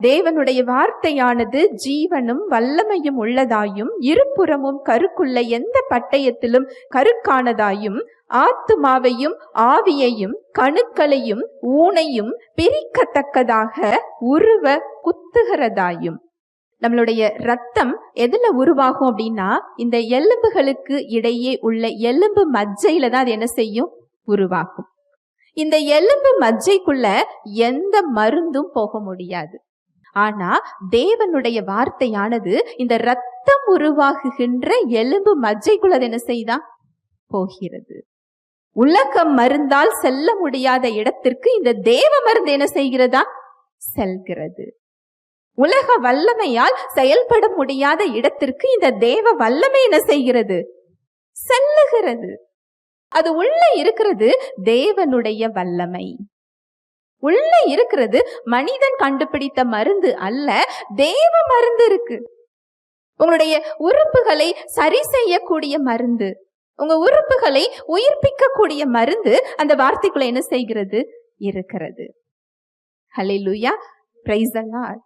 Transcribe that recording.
தேவனுடைய வார்த்தையானது ஜீவனும் வல்லமையும் உள்ளதாயும் இருபுறமும் கருக்குள்ள எந்த பட்டயத்திலும் கருக்கானதாயும் ஆத்துமாவையும் ஆவியையும் கணுக்களையும் ஊனையும் பிரிக்கத்தக்கதாக உருவ குத்துகிறதாயும். நம்மளுடைய ரத்தம் எதுல உருவாகும் அப்படின்னா, இந்த எலும்புகளுக்கு இடையே உள்ள எலும்பு மஜ்ஜையில தான் அது என்ன செய்யும்? உருவாகும். இந்த எலும்பு மஜ்ஜைக்குள்ள எந்த மருந்தும் போக முடியாது. ஆனா தேவனுடைய வார்த்தையானது இந்த ரத்தம் உருவாகுகின்ற எலும்பு மஜ்ஜைக்குள்ள என்ன செய்தான்? போகிறது. உலகம் மருந்தால் செல்ல முடியாத இடத்திற்கு இந்த தேவ மருந்து என்ன செய்கிறதா? செல்கிறது. உலக வல்லமையால் செயல்பட முடியாத இடத்திற்கு இந்த தேவ வல்லமை என்ன செய்கிறது? செல்லுகிறது. அது உள்ள இருக்கிறது தேவனுடைய வல்லமை. உள்ள இருக்கிறது மனிதன் கண்டுபிடித்த மருந்து அல்ல, தேவ மருந்து இருக்கு. உங்களுடைய உறுப்புகளை சரி செய்யக்கூடிய மருந்து, உங்க உறுப்புகளை உயிர்ப்பிக்கக்கூடிய மருந்து அந்த வார்த்தைக்குள்ள என்ன செய்கிறது? இருக்கிறது. ஹல்லேலூயா, பிரைஸ் தி லார்ட்.